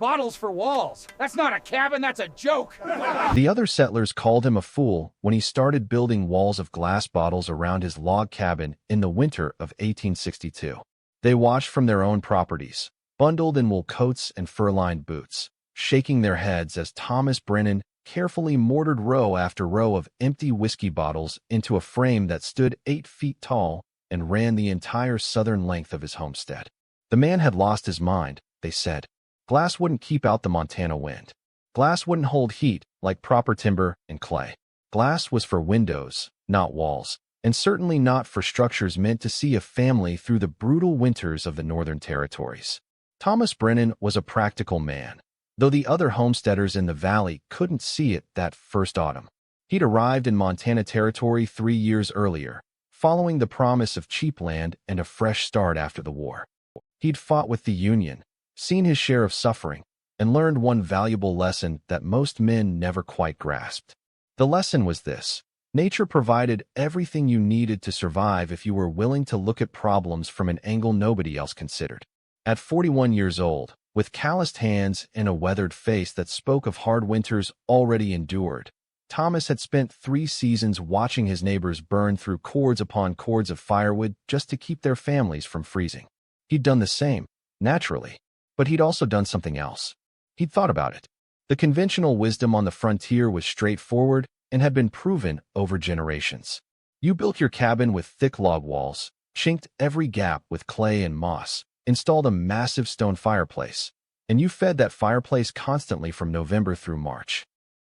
Bottles for walls. That's not a cabin, that's a joke. The other settlers called him a fool when he started building walls of glass bottles around his log cabin in the winter of 1862. They watched from their own properties, bundled in wool coats and fur-lined boots, shaking their heads as Thomas Brennan carefully mortared row after row of empty whiskey bottles into a frame that stood 8 feet tall and ran the entire southern length of his homestead. The man had lost his mind, they said. Glass wouldn't keep out the Montana wind. Glass wouldn't hold heat like proper timber and clay. Glass was for windows, not walls, and certainly not for structures meant to see a family through the brutal winters of the Northern Territories. Thomas Brennan was a practical man, though the other homesteaders in the valley couldn't see it that first autumn. He'd arrived in Montana Territory 3 years earlier, following the promise of cheap land and a fresh start after the war. He'd fought with the Union, seen his share of suffering, and learned one valuable lesson that most men never quite grasped. The lesson was this: nature provided everything you needed to survive if you were willing to look at problems from an angle nobody else considered. At 41 years old, with calloused hands and a weathered face that spoke of hard winters already endured, Thomas had spent 3 seasons watching his neighbors burn through cords upon cords of firewood just to keep their families from freezing. He'd done the same, naturally, but he'd also done something else. He'd thought about it. The conventional wisdom on the frontier was straightforward and had been proven over generations. You built your cabin with thick log walls, chinked every gap with clay and moss, installed a massive stone fireplace, and you fed that fireplace constantly from November through March.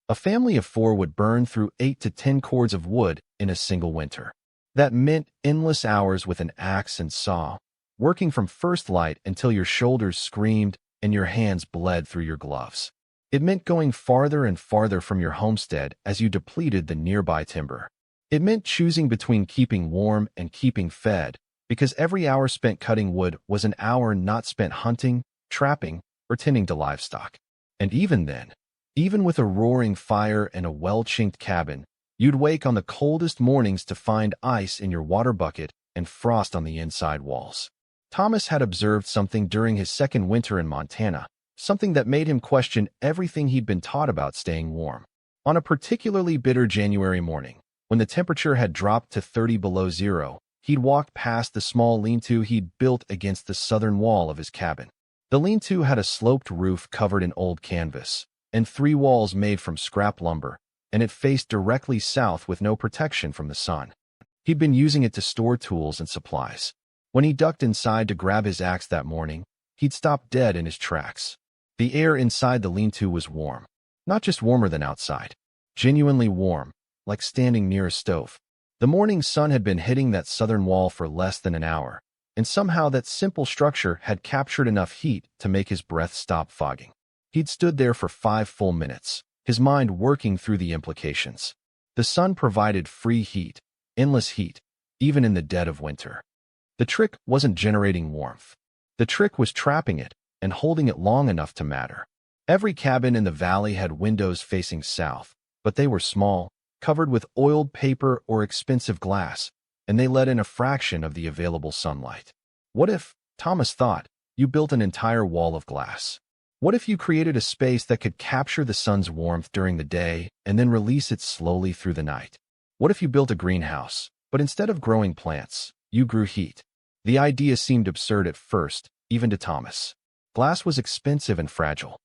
A family of 4 would burn through 8 to 10 cords of wood in a single winter. That meant endless hours with an axe and saw, working from first light until your shoulders screamed and your hands bled through your gloves. It meant going farther and farther from your homestead as you depleted the nearby timber. It meant choosing between keeping warm and keeping fed, because every hour spent cutting wood was an hour not spent hunting, trapping, or tending to livestock. And even then, even with a roaring fire and a well-chinked cabin, you'd wake on the coldest mornings to find ice in your water bucket and frost on the inside walls. Thomas had observed something during his second winter in Montana, something that made him question everything he'd been taught about staying warm. On a particularly bitter January morning, when the temperature had dropped to 30 below zero, he'd walked past the small lean-to he'd built against the southern wall of his cabin. The lean-to had a sloped roof covered in old canvas, and 3 walls made from scrap lumber, and it faced directly south with no protection from the sun. He'd been using it to store tools and supplies. When he ducked inside to grab his axe that morning, he'd stopped dead in his tracks. The air inside the lean-to was warm. Not just warmer than outside. Genuinely warm, like standing near a stove. The morning sun had been hitting that southern wall for less than an hour, and somehow that simple structure had captured enough heat to make his breath stop fogging. He'd stood there for 5 full minutes, his mind working through the implications. The sun provided free heat, endless heat, even in the dead of winter. The trick wasn't generating warmth. The trick was trapping it and holding it long enough to matter. Every cabin in the valley had windows facing south, but they were small, covered with oiled paper or expensive glass, and they let in a fraction of the available sunlight. What if, Thomas thought, you built an entire wall of glass? What if you created a space that could capture the sun's warmth during the day and then release it slowly through the night? What if you built a greenhouse, but instead of growing plants, you grew heat? The idea seemed absurd at first, even to Thomas. Glass was expensive and fragile.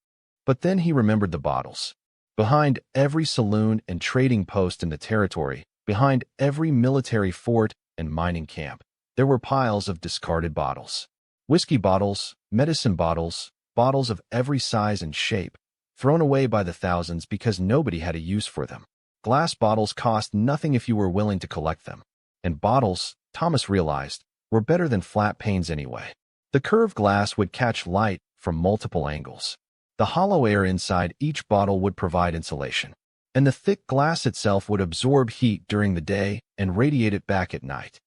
But then he remembered the bottles. Behind every saloon and trading post in the territory, behind every military fort and mining camp, there were piles of discarded bottles. Whiskey bottles, medicine bottles, bottles of every size and shape, thrown away by the thousands because nobody had a use for them. Glass bottles cost nothing if you were willing to collect them. And bottles, Thomas realized, were better than flat panes anyway. The curved glass would catch light from multiple angles. The hollow air inside each bottle would provide insulation, and the thick glass itself would absorb heat during the day and radiate it back at night.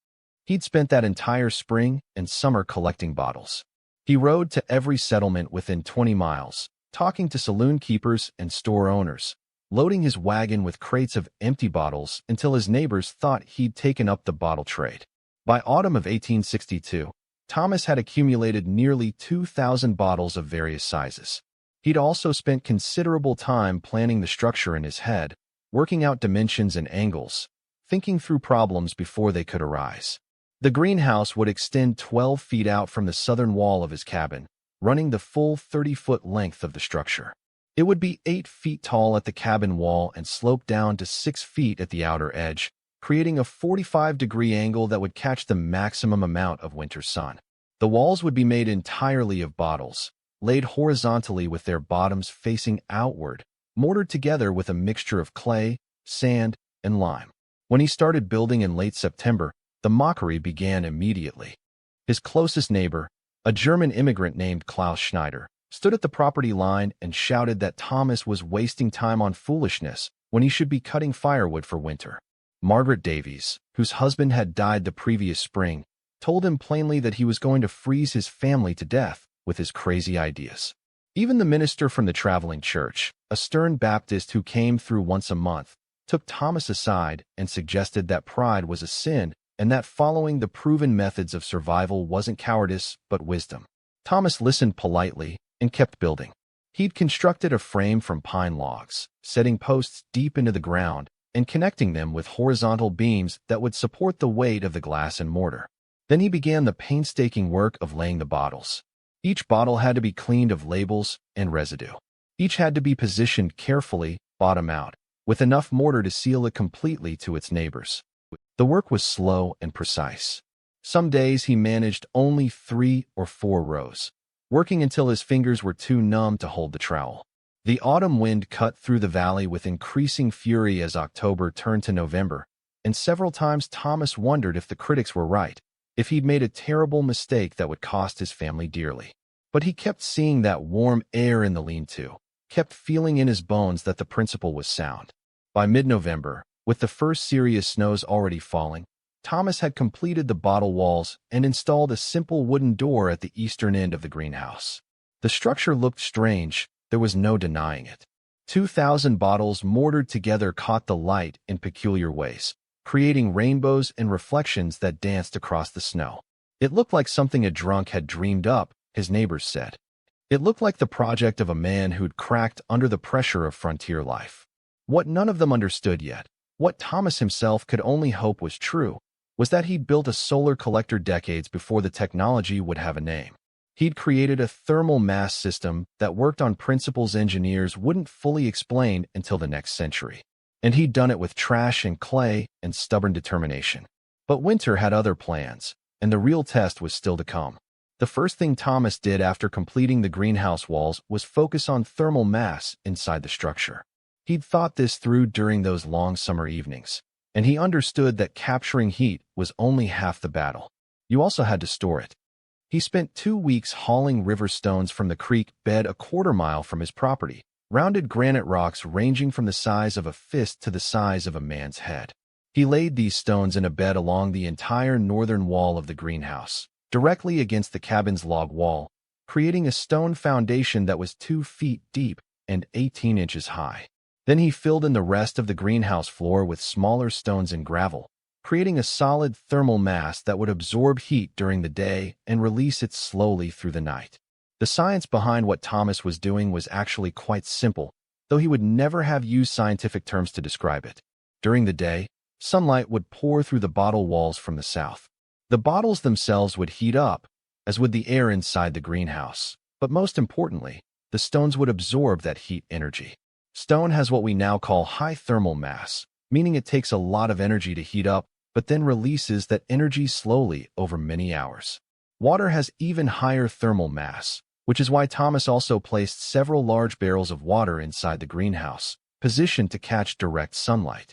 He'd spent that entire spring and summer collecting bottles. He rode to every settlement within 20 miles, talking to saloon keepers and store owners, loading his wagon with crates of empty bottles until his neighbors thought he'd taken up the bottle trade. By autumn of 1862, Thomas had accumulated nearly 2,000 bottles of various sizes. He'd also spent considerable time planning the structure in his head, working out dimensions and angles, thinking through problems before they could arise. The greenhouse would extend 12 feet out from the southern wall of his cabin, running the full 30-foot length of the structure. It would be 8 feet tall at the cabin wall and slope down to 6 feet at the outer edge, creating a 45-degree angle that would catch the maximum amount of winter sun. The walls would be made entirely of bottles, laid horizontally with their bottoms facing outward, mortared together with a mixture of clay, sand, and lime. When he started building in late September, the mockery began immediately. His closest neighbor, a German immigrant named Klaus Schneider, stood at the property line and shouted that Thomas was wasting time on foolishness when he should be cutting firewood for winter. Margaret Davies, whose husband had died the previous spring, told him plainly that he was going to freeze his family to death with his crazy ideas. Even the minister from the traveling church, a stern Baptist who came through once a month, took Thomas aside and suggested that pride was a sin and that following the proven methods of survival wasn't cowardice but wisdom. Thomas listened politely and kept building. He'd constructed a frame from pine logs, setting posts deep into the ground and connecting them with horizontal beams that would support the weight of the glass and mortar. Then he began the painstaking work of laying the bottles. Each bottle had to be cleaned of labels and residue. Each had to be positioned carefully, bottom out, with enough mortar to seal it completely to its neighbors. The work was slow and precise. Some days he managed only 3 or 4 rows, working until his fingers were too numb to hold the trowel. The autumn wind cut through the valley with increasing fury as October turned to November, and several times Thomas wondered if the critics were right, if he'd made a terrible mistake that would cost his family dearly. But he kept seeing that warm air in the lean-to, kept feeling in his bones that the principle was sound. By mid-November, with the first serious snows already falling, Thomas had completed the bottle walls and installed a simple wooden door at the eastern end of the greenhouse. The structure looked strange, there was no denying it. 2,000 bottles mortared together caught the light in peculiar ways, creating rainbows and reflections that danced across the snow. It looked like something a drunk had dreamed up, his neighbors said. It looked like the project of a man who'd cracked under the pressure of frontier life. What none of them understood yet, what Thomas himself could only hope was true, was that he'd built a solar collector decades before the technology would have a name. He'd created a thermal mass system that worked on principles engineers wouldn't fully explain until the next century. And he'd done it with trash and clay and stubborn determination. But winter had other plans, and the real test was still to come. The first thing Thomas did after completing the greenhouse walls was focus on thermal mass inside the structure. He'd thought this through during those long summer evenings, and he understood that capturing heat was only half the battle. You also had to store it. He spent 2 weeks hauling river stones from the creek bed a quarter-mile from his property, rounded granite rocks ranging from the size of a fist to the size of a man's head. He laid these stones in a bed along the entire northern wall of the greenhouse, directly against the cabin's log wall, creating a stone foundation that was 2 feet deep and 18 inches high. Then he filled in the rest of the greenhouse floor with smaller stones and gravel, creating a solid thermal mass that would absorb heat during the day and release it slowly through the night. The science behind what Thomas was doing was actually quite simple, though he would never have used scientific terms to describe it. During the day, sunlight would pour through the bottle walls from the south. The bottles themselves would heat up, as would the air inside the greenhouse. But most importantly, the stones would absorb that heat energy. Stone has what we now call high thermal mass, meaning it takes a lot of energy to heat up, but then releases that energy slowly over many hours. Water has even higher thermal mass, which is why Thomas also placed several large barrels of water inside the greenhouse, positioned to catch direct sunlight.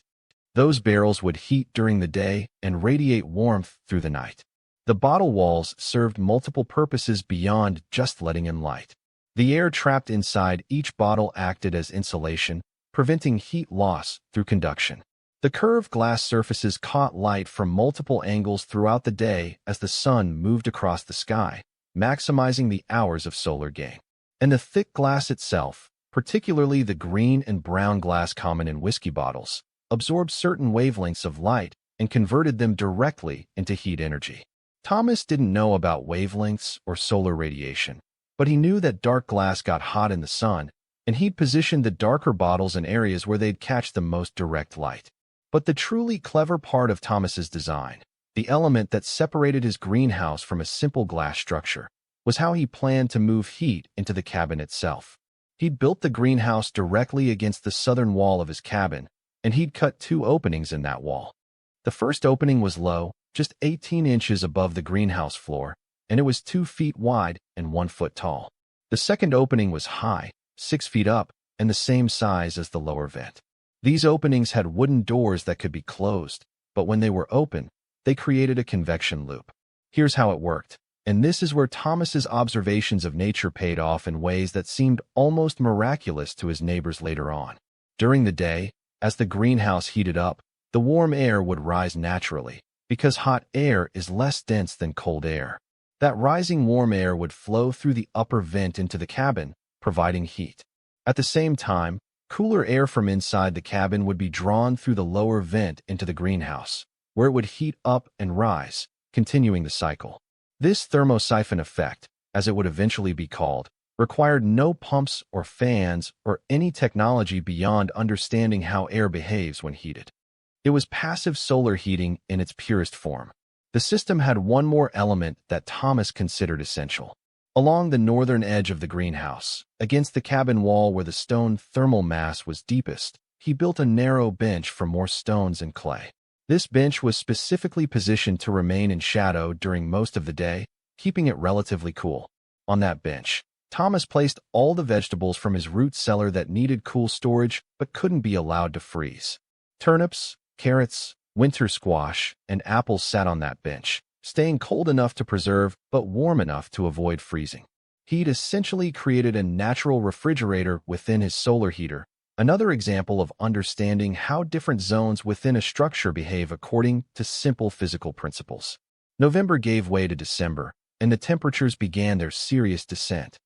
Those barrels would heat during the day and radiate warmth through the night. The bottle walls served multiple purposes beyond just letting in light. The air trapped inside each bottle acted as insulation, preventing heat loss through conduction. The curved glass surfaces caught light from multiple angles throughout the day as the sun moved across the sky, maximizing the hours of solar gain. And the thick glass itself, particularly the green and brown glass common in whiskey bottles, absorbed certain wavelengths of light and converted them directly into heat energy. Thomas didn't know about wavelengths or solar radiation, But he knew that dark glass got hot in the sun, and he'd positioned the darker bottles in areas where they'd catch the most direct light. But the truly clever part of Thomas's design, the element that separated his greenhouse from a simple glass structure, was how he planned to move heat into the cabin itself. He'd built the greenhouse directly against the southern wall of his cabin, and he'd cut 2 openings in that wall. The first opening was low, just 18 inches above the greenhouse floor, and it was 2 feet wide and 1 foot tall. The second opening was high, 6 feet up, and the same size as the lower vent. These openings had wooden doors that could be closed, but when they were open, they created a convection loop. Here's how it worked, and this is where Thomas's observations of nature paid off in ways that seemed almost miraculous to his neighbors later on. During the day, as the greenhouse heated up, the warm air would rise naturally, because hot air is less dense than cold air. That rising warm air would flow through the upper vent into the cabin, providing heat. At the same time, cooler air from inside the cabin would be drawn through the lower vent into the greenhouse, where it would heat up and rise, continuing the cycle. This thermosiphon effect, as it would eventually be called, required no pumps or fans or any technology beyond understanding how air behaves when heated. It was passive solar heating in its purest form. The system had one more element that Thomas considered essential. Along the northern edge of the greenhouse, against the cabin wall where the stone thermal mass was deepest, he built a narrow bench for more stones and clay. This bench was specifically positioned to remain in shadow during most of the day, keeping it relatively cool. On that bench, Thomas placed all the vegetables from his root cellar that needed cool storage but couldn't be allowed to freeze. Turnips, carrots, winter squash, and apples sat on that bench, staying cold enough to preserve but warm enough to avoid freezing. He'd essentially created a natural refrigerator within his solar heater, another example of understanding how different zones within a structure behave according to simple physical principles. November gave way to December, and the temperatures began their serious descent.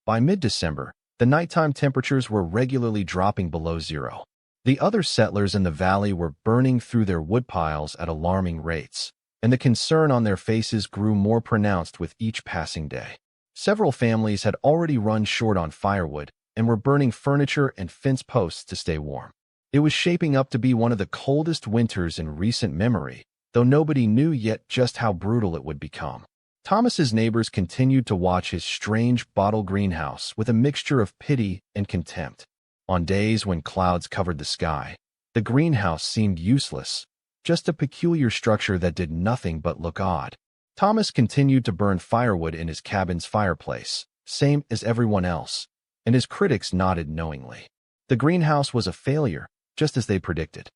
By mid-December, the nighttime temperatures were regularly dropping below zero. The other settlers in the valley were burning through their woodpiles at alarming rates, and the concern on their faces grew more pronounced with each passing day. Several families had already run short on firewood and were burning furniture and fence posts to stay warm. It was shaping up to be one of the coldest winters in recent memory, though nobody knew yet just how brutal it would become. Thomas's neighbors continued to watch his strange bottle greenhouse with a mixture of pity and contempt. On days when clouds covered the sky, the greenhouse seemed useless, just a peculiar structure that did nothing but look odd. Thomas continued to burn firewood in his cabin's fireplace, same as everyone else, and his critics nodded knowingly. The greenhouse was a failure, just as they predicted.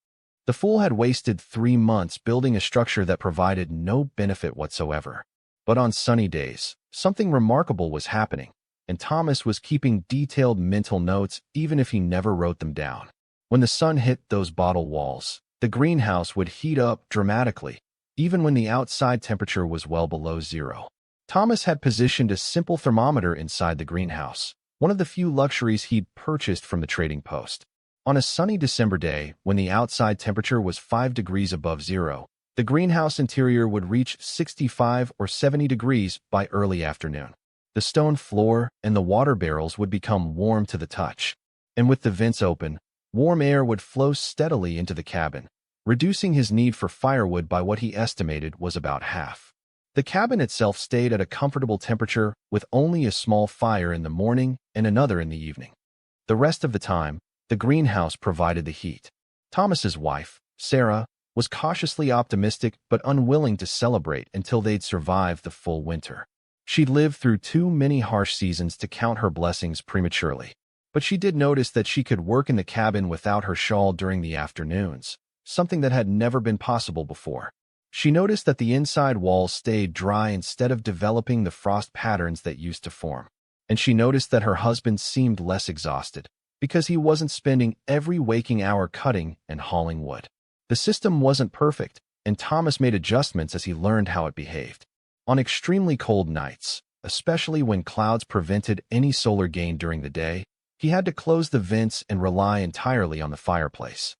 The fool had wasted 3 months building a structure that provided no benefit whatsoever. But on sunny days, something remarkable was happening, and Thomas was keeping detailed mental notes even if he never wrote them down. When the sun hit those bottle walls, the greenhouse would heat up dramatically, even when the outside temperature was well below zero. Thomas had positioned a simple thermometer inside the greenhouse, one of the few luxuries he'd purchased from the trading post. On a sunny December day, when the outside temperature was 5 degrees above zero, the greenhouse interior would reach 65 or 70 degrees by early afternoon. The stone floor and the water barrels would become warm to the touch, and with the vents open, warm air would flow steadily into the cabin, reducing his need for firewood by what he estimated was about half. The cabin itself stayed at a comfortable temperature with only a small fire in the morning and another in the evening. The rest of the time, the greenhouse provided the heat. Thomas's wife, Sarah, was cautiously optimistic but unwilling to celebrate until they'd survived the full winter. She'd lived through too many harsh seasons to count her blessings prematurely, but she did notice that she could work in the cabin without her shawl during the afternoons, something that had never been possible before. She noticed that the inside walls stayed dry instead of developing the frost patterns that used to form, and she noticed that her husband seemed less exhausted because he wasn't spending every waking hour cutting and hauling wood. The system wasn't perfect, and Thomas made adjustments as he learned how it behaved. On extremely cold nights, especially when clouds prevented any solar gain during the day, he had to close the vents and rely entirely on the fireplace.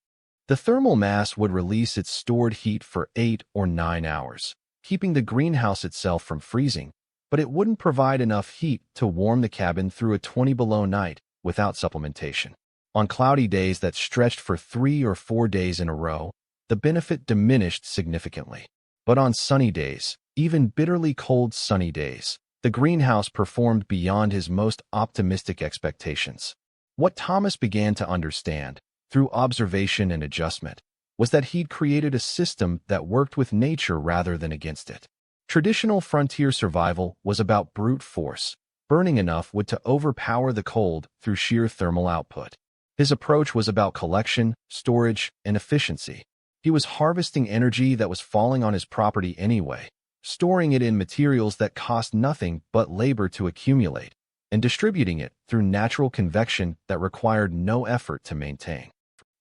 The thermal mass would release its stored heat for 8 or 9 hours, keeping the greenhouse itself from freezing, but it wouldn't provide enough heat to warm the cabin through a 20-below night without supplementation. On cloudy days that stretched for 3 or 4 days in a row, the benefit diminished significantly. But on sunny days, even bitterly cold sunny days, the greenhouse performed beyond his most optimistic expectations. What Thomas began to understand, through observation and adjustment, was that he'd created a system that worked with nature rather than against it. Traditional frontier survival was about brute force, burning enough wood to overpower the cold through sheer thermal output. His approach was about collection, storage, and efficiency. He was harvesting energy that was falling on his property anyway, storing it in materials that cost nothing but labor to accumulate, and distributing it through natural convection that required no effort to maintain.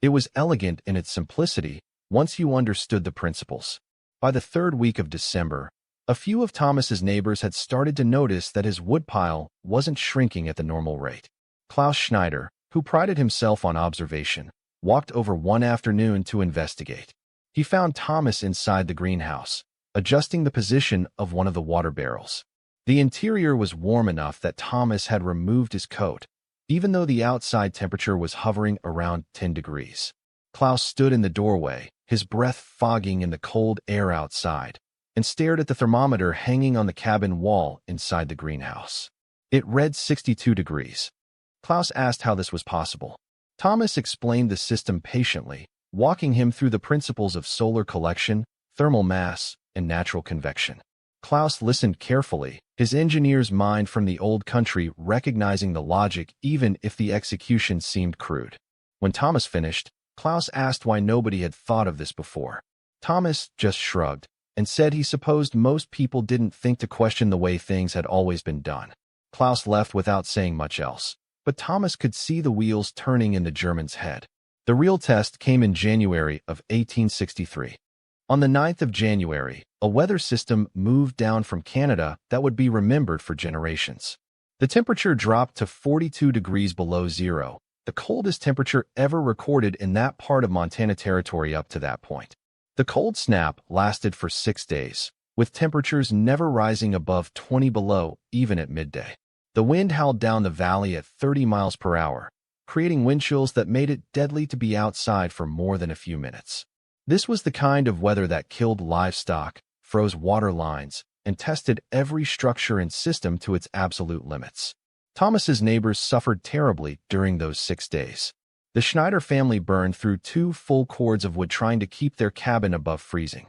It was elegant in its simplicity once you understood the principles. By the third week of December, a few of Thomas's neighbors had started to notice that his woodpile wasn't shrinking at the normal rate. Klaus Schneider, who prided himself on observation, walked over one afternoon to investigate. He found Thomas inside the greenhouse, adjusting the position of one of the water barrels. The interior was warm enough that Thomas had removed his coat, even though the outside temperature was hovering around 10 degrees. Klaus stood in the doorway, his breath fogging in the cold air outside, and stared at the thermometer hanging on the cabin wall inside the greenhouse. It read 62 degrees. Klaus asked how this was possible. Thomas explained the system patiently, walking him through the principles of solar collection, thermal mass, and natural convection. Klaus listened carefully, his engineer's mind from the old country recognizing the logic even if the execution seemed crude. When Thomas finished, Klaus asked why nobody had thought of this before. Thomas just shrugged and said he supposed most people didn't think to question the way things had always been done. Klaus left without saying much else, but Thomas could see the wheels turning in the German's head. The real test came in January of 1863. On the 9th of January, a weather system moved down from Canada that would be remembered for generations. The temperature dropped to 42 degrees below zero, the coldest temperature ever recorded in that part of Montana Territory up to that point. The cold snap lasted for 6 days, with temperatures never rising above 20 below even at midday. The wind howled down the valley at 30 miles per hour, creating wind chills that made it deadly to be outside for more than a few minutes. This was the kind of weather that killed livestock, froze water lines, and tested every structure and system to its absolute limits. Thomas's neighbors suffered terribly during those 6 days. The Schneider family burned through 2 full cords of wood trying to keep their cabin above freezing.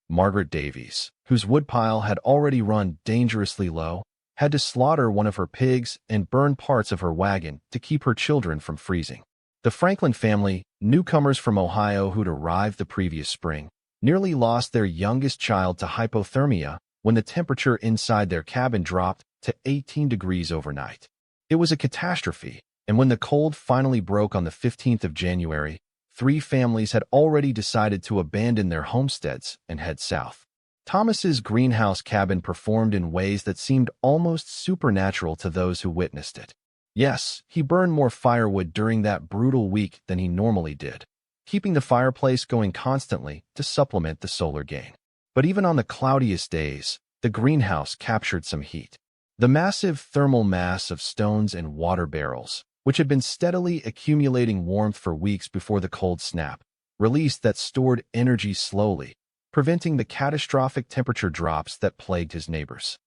Margaret Davies, whose woodpile had already run dangerously low, had to slaughter one of her pigs and burn parts of her wagon to keep her children from freezing. The Franklin family, newcomers from Ohio who'd arrived the previous spring, nearly lost their youngest child to hypothermia when the temperature inside their cabin dropped to 18 degrees overnight. It was a catastrophe, and when the cold finally broke on the 15th of January, 3 families had already decided to abandon their homesteads and head south. Thomas's greenhouse cabin performed in ways that seemed almost supernatural to those who witnessed it. Yes, he burned more firewood during that brutal week than he normally did, keeping the fireplace going constantly to supplement the solar gain. But even on the cloudiest days, the greenhouse captured some heat. The massive thermal mass of stones and water barrels, which had been steadily accumulating warmth for weeks before the cold snap, released that stored energy slowly, preventing the catastrophic temperature drops that plagued his neighbors.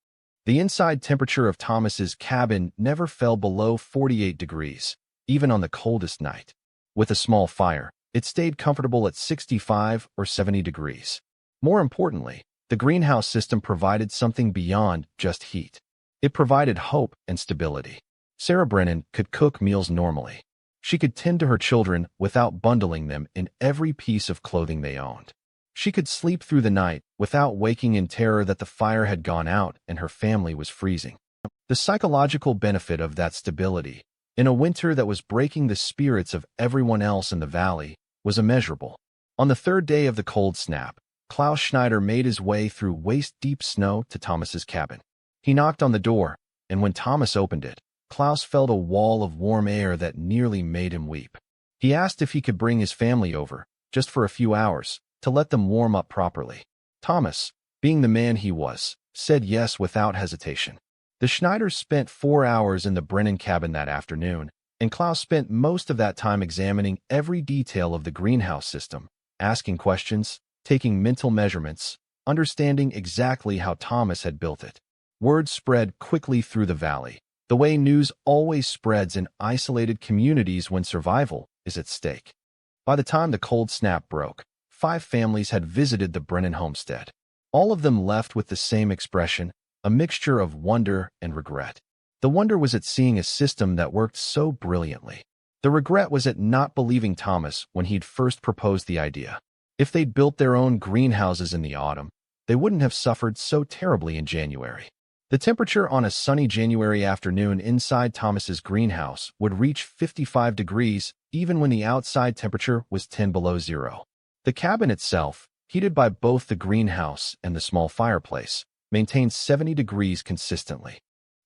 The inside temperature of Thomas's cabin never fell below 48 degrees, even on the coldest night. With a small fire, it stayed comfortable at 65 or 70 degrees. More importantly, the greenhouse system provided something beyond just heat. It provided hope and stability. Sarah Brennan could cook meals normally. She could tend to her children without bundling them in every piece of clothing they owned. She could sleep through the night without waking in terror that the fire had gone out and her family was freezing. The psychological benefit of that stability, in a winter that was breaking the spirits of everyone else in the valley, was immeasurable. On the 3rd day of the cold snap, Klaus Schneider made his way through waist-deep snow to Thomas's cabin. He knocked on the door, and when Thomas opened it, Klaus felt a wall of warm air that nearly made him weep. He asked if he could bring his family over, just for a few hours, to let them warm up properly. Thomas, being the man he was, said yes without hesitation. The Schneiders spent 4 hours in the Brennan cabin that afternoon, and Klaus spent most of that time examining every detail of the greenhouse system, asking questions, taking mental measurements, understanding exactly how Thomas had built it. Word spread quickly through the valley, the way news always spreads in isolated communities when survival is at stake. By the time the cold snap broke, 5 families had visited the Brennan homestead. All of them left with the same expression, a mixture of wonder and regret. The wonder was at seeing a system that worked so brilliantly. The regret was at not believing Thomas when he'd first proposed the idea. If they'd built their own greenhouses in the autumn, they wouldn't have suffered so terribly in January. The temperature on a sunny January afternoon inside Thomas's greenhouse would reach 55 degrees even when the outside temperature was 10 below zero. The cabin itself, heated by both the greenhouse and the small fireplace, maintained 70 degrees consistently.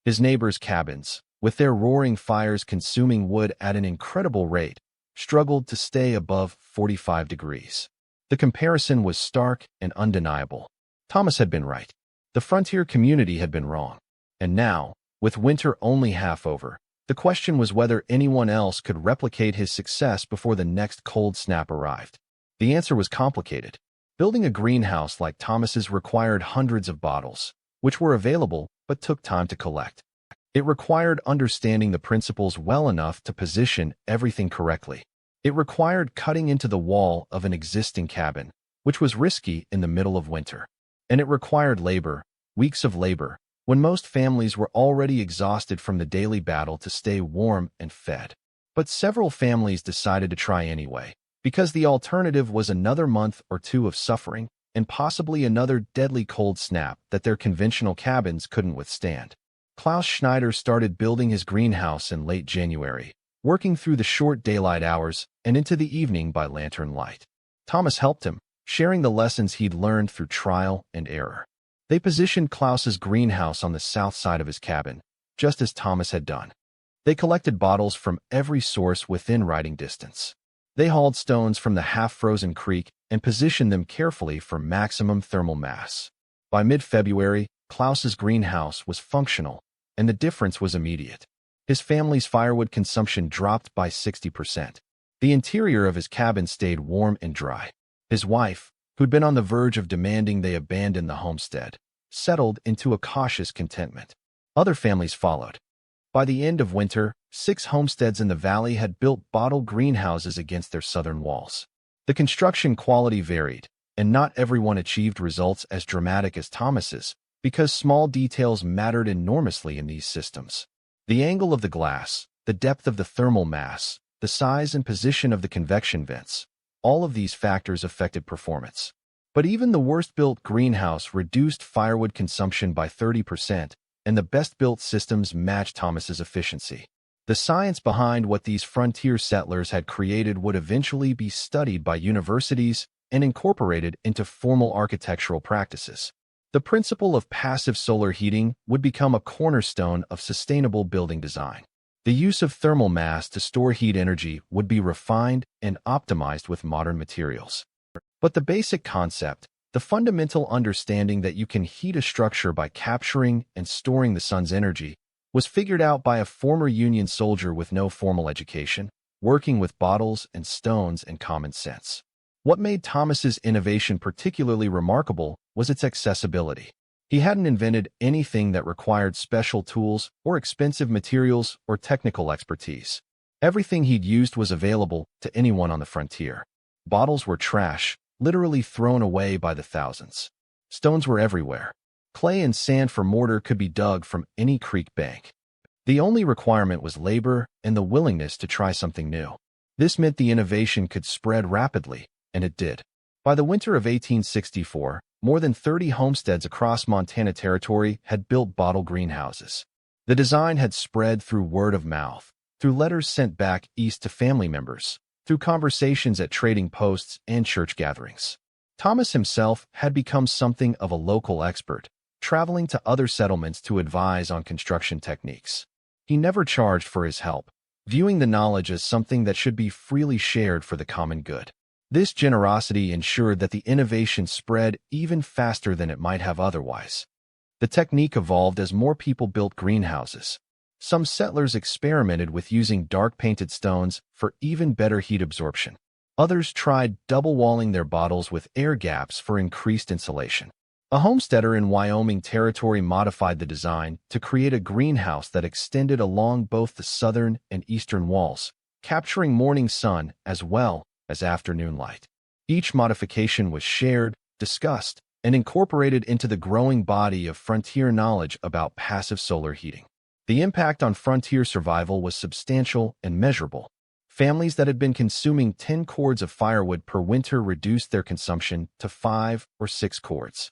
His neighbors' cabins, with their roaring fires consuming wood at an incredible rate, struggled to stay above 45 degrees. The comparison was stark and undeniable. Thomas had been right. The frontier community had been wrong. And now, with winter only half over, the question was whether anyone else could replicate his success before the next cold snap arrived. The answer was complicated. Building a greenhouse like Thomas's required hundreds of bottles, which were available but took time to collect. It required understanding the principles well enough to position everything correctly. It required cutting into the wall of an existing cabin, which was risky in the middle of winter. And it required labor, weeks of labor, when most families were already exhausted from the daily battle to stay warm and fed. But several families decided to try anyway, because the alternative was another month or two of suffering and possibly another deadly cold snap that their conventional cabins couldn't withstand. Klaus Schneider started building his greenhouse in late January, working through the short daylight hours and into the evening by lantern light. Thomas helped him, sharing the lessons he'd learned through trial and error. They positioned Klaus's greenhouse on the south side of his cabin, just as Thomas had done. They collected bottles from every source within riding distance. They hauled stones from the half-frozen creek and positioned them carefully for maximum thermal mass. By mid-February, Klaus's greenhouse was functional, and the difference was immediate. His family's firewood consumption dropped by 60%. The interior of his cabin stayed warm and dry. His wife, who'd been on the verge of demanding they abandon the homestead, settled into a cautious contentment. Other families followed. By the end of winter, 6 homesteads in the valley had built bottle greenhouses against their southern walls. The construction quality varied, and not everyone achieved results as dramatic as Thomas's, because small details mattered enormously in these systems. The angle of the glass, the depth of the thermal mass, the size and position of the convection vents, all of these factors affected performance. But even the worst-built greenhouse reduced firewood consumption by 30%, and the best-built systems matched Thomas's efficiency. The science behind what these frontier settlers had created would eventually be studied by universities and incorporated into formal architectural practices. The principle of passive solar heating would become a cornerstone of sustainable building design. The use of thermal mass to store heat energy would be refined and optimized with modern materials. But the basic concept, the fundamental understanding that you can heat a structure by capturing and storing the sun's energy, was figured out by a former Union soldier with no formal education, working with bottles and stones and common sense. What made Thomas's innovation particularly remarkable was its accessibility. He hadn't invented anything that required special tools or expensive materials or technical expertise. Everything he'd used was available to anyone on the frontier. Bottles were trash, literally thrown away by the thousands. Stones were everywhere. Clay and sand for mortar could be dug from any creek bank. The only requirement was labor and the willingness to try something new. This meant the innovation could spread rapidly, and it did. By the winter of 1864, more than 30 homesteads across Montana Territory had built bottle greenhouses. The design had spread through word of mouth, through letters sent back east to family members, through conversations at trading posts and church gatherings. Thomas himself had become something of a local expert, traveling to other settlements to advise on construction techniques. He never charged for his help, viewing the knowledge as something that should be freely shared for the common good. This generosity ensured that the innovation spread even faster than it might have otherwise. The technique evolved as more people built greenhouses. Some settlers experimented with using dark-painted stones for even better heat absorption. Others tried double-walling their bottles with air gaps for increased insulation. A homesteader in Wyoming Territory modified the design to create a greenhouse that extended along both the southern and eastern walls, capturing morning sun as well as afternoon light. Each modification was shared, discussed, and incorporated into the growing body of frontier knowledge about passive solar heating. The impact on frontier survival was substantial and measurable. Families that had been consuming 10 cords of firewood per winter reduced their consumption to 5 or 6 cords.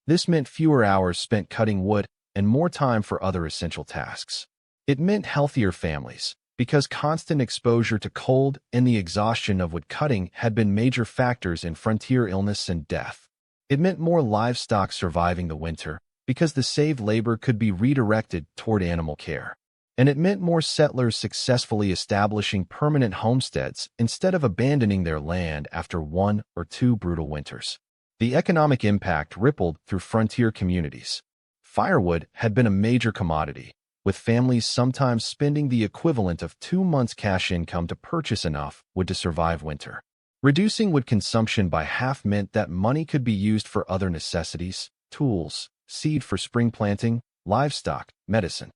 This meant fewer hours spent cutting wood and more time for other essential tasks. It meant healthier families, because constant exposure to cold and the exhaustion of wood cutting had been major factors in frontier illness and death. It meant more livestock surviving the winter, because the saved labor could be redirected toward animal care. And it meant more settlers successfully establishing permanent homesteads instead of abandoning their land after 1 or 2 brutal winters. The economic impact rippled through frontier communities. Firewood had been a major commodity, with families sometimes spending the equivalent of 2 months' cash income to purchase enough wood to survive winter. Reducing wood consumption by half meant that money could be used for other necessities, tools, seed for spring planting, livestock, medicine.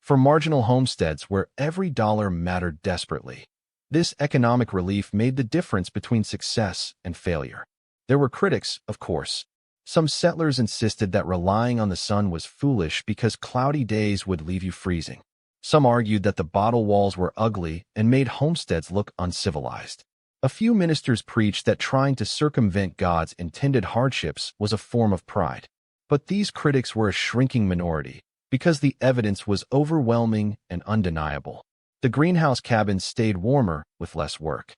For marginal homesteads where every dollar mattered desperately, this economic relief made the difference between success and failure. There were critics, of course. Some settlers insisted that relying on the sun was foolish because cloudy days would leave you freezing. Some argued that the bottle walls were ugly and made homesteads look uncivilized. A few ministers preached that trying to circumvent God's intended hardships was a form of pride. But these critics were a shrinking minority, because the evidence was overwhelming and undeniable. The greenhouse cabins stayed warmer with less work.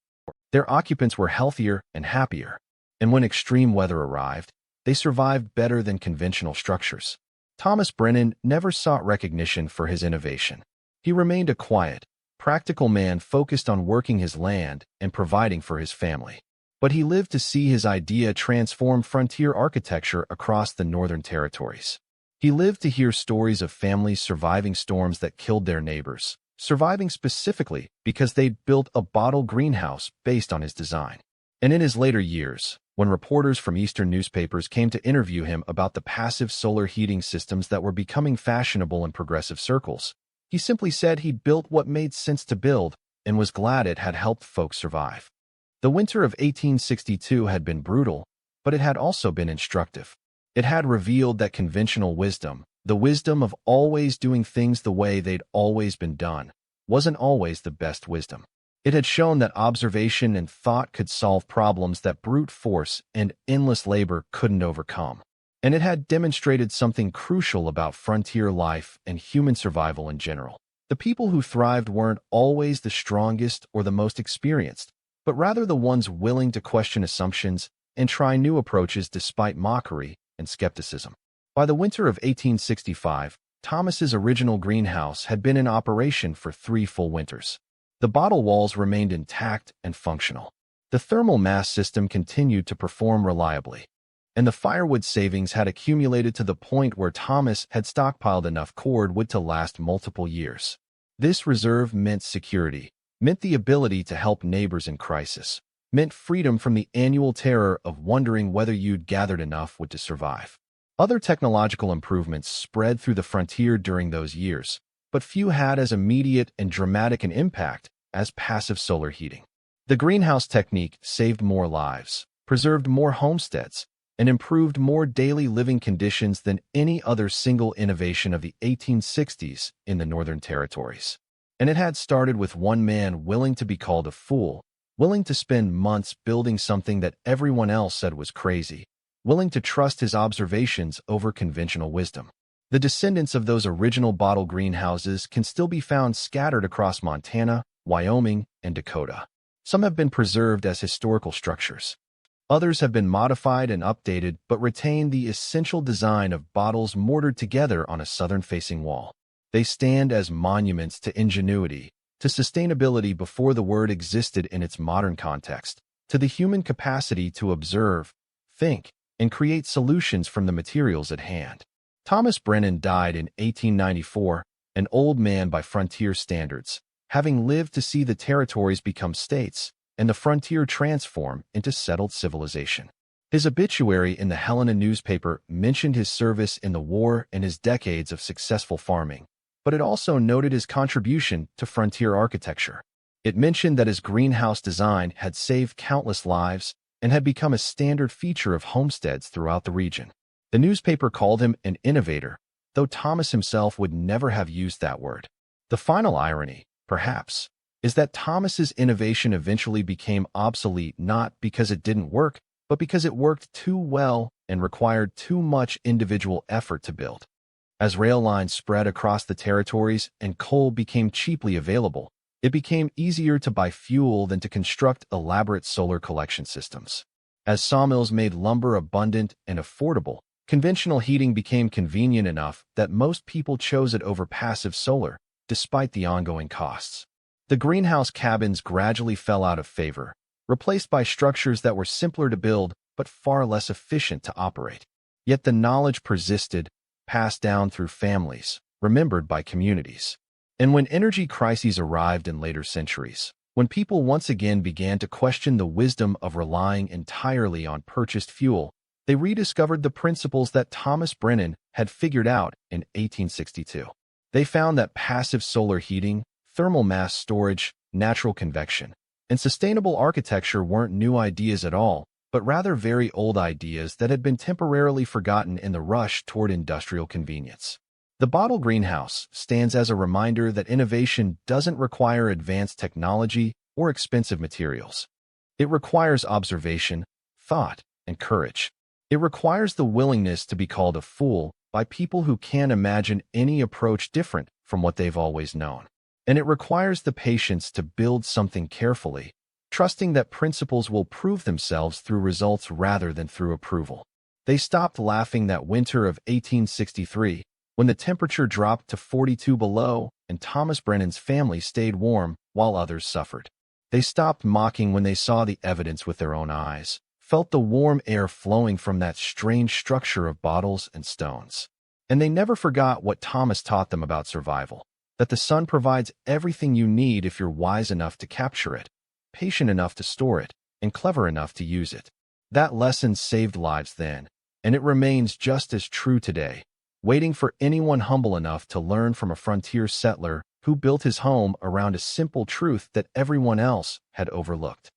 Their occupants were healthier and happier. And when extreme weather arrived, they survived better than conventional structures. Thomas Brennan never sought recognition for his innovation. He remained a quiet, practical man focused on working his land and providing for his family. But he lived to see his idea transform frontier architecture across the northern territories. He lived to hear stories of families surviving storms that killed their neighbors, surviving specifically because they'd built a bottle greenhouse based on his design. And in his later years, when reporters from Eastern newspapers came to interview him about the passive solar heating systems that were becoming fashionable in progressive circles, he simply said he'd built what made sense to build and was glad it had helped folks survive. The winter of 1862 had been brutal, but it had also been instructive. It had revealed that conventional wisdom, the wisdom of always doing things the way they'd always been done, wasn't always the best wisdom. It had shown that observation and thought could solve problems that brute force and endless labor couldn't overcome. And it had demonstrated something crucial about frontier life and human survival in general. The people who thrived weren't always the strongest or the most experienced, but rather the ones willing to question assumptions and try new approaches despite mockery and skepticism. By the winter of 1865, Thomas's original greenhouse had been in operation for 3 full winters. The bottle walls remained intact and functional. The thermal mass system continued to perform reliably, and the firewood savings had accumulated to the point where Thomas had stockpiled enough cord wood to last multiple years. This reserve meant security, meant the ability to help neighbors in crisis, meant freedom from the annual terror of wondering whether you'd gathered enough wood to survive. Other technological improvements spread through the frontier during those years, but few had as immediate and dramatic an impact as passive solar heating. The greenhouse technique saved more lives, preserved more homesteads, and improved more daily living conditions than any other single innovation of the 1860s in the Northern Territories. And it had started with one man willing to be called a fool, willing to spend months building something that everyone else said was crazy, willing to trust his observations over conventional wisdom. The descendants of those original bottle greenhouses can still be found scattered across Montana, Wyoming, and Dakota. Some have been preserved as historical structures. Others have been modified and updated but retain the essential design of bottles mortared together on a southern-facing wall. They stand as monuments to ingenuity, to sustainability before the word existed in its modern context, to the human capacity to observe, think, and create solutions from the materials at hand. Thomas Brennan died in 1894, an old man by frontier standards, having lived to see the territories become states and the frontier transform into settled civilization. His obituary in the Helena newspaper mentioned his service in the war and his decades of successful farming, but it also noted his contribution to frontier architecture. It mentioned that his greenhouse design had saved countless lives and had become a standard feature of homesteads throughout the region. The newspaper called him an innovator, though Thomas himself would never have used that word. The final irony, perhaps, is that Thomas's innovation eventually became obsolete not because it didn't work, but because it worked too well and required too much individual effort to build. As rail lines spread across the territories and coal became cheaply available, it became easier to buy fuel than to construct elaborate solar collection systems. As sawmills made lumber abundant and affordable, conventional heating became convenient enough that most people chose it over passive solar, despite the ongoing costs. The greenhouse cabins gradually fell out of favor, replaced by structures that were simpler to build but far less efficient to operate. Yet the knowledge persisted, passed down through families, remembered by communities. And when energy crises arrived in later centuries, when people once again began to question the wisdom of relying entirely on purchased fuel, they rediscovered the principles that Thomas Brennan had figured out in 1862. They found that passive solar heating, thermal mass storage, natural convection, and sustainable architecture weren't new ideas at all, but rather very old ideas that had been temporarily forgotten in the rush toward industrial convenience. The bottle greenhouse stands as a reminder that innovation doesn't require advanced technology or expensive materials. It requires observation, thought, and courage. It requires the willingness to be called a fool by people who can't imagine any approach different from what they've always known. And it requires the patience to build something carefully, trusting that principles will prove themselves through results rather than through approval. They stopped laughing that winter of 1863, when the temperature dropped to 42 below and Thomas Brennan's family stayed warm while others suffered. They stopped mocking when they saw the evidence with their own eyes, felt the warm air flowing from that strange structure of bottles and stones. And they never forgot what Thomas taught them about survival, that the sun provides everything you need if you're wise enough to capture it, patient enough to store it, and clever enough to use it. That lesson saved lives then, and it remains just as true today, waiting for anyone humble enough to learn from a frontier settler who built his home around a simple truth that everyone else had overlooked.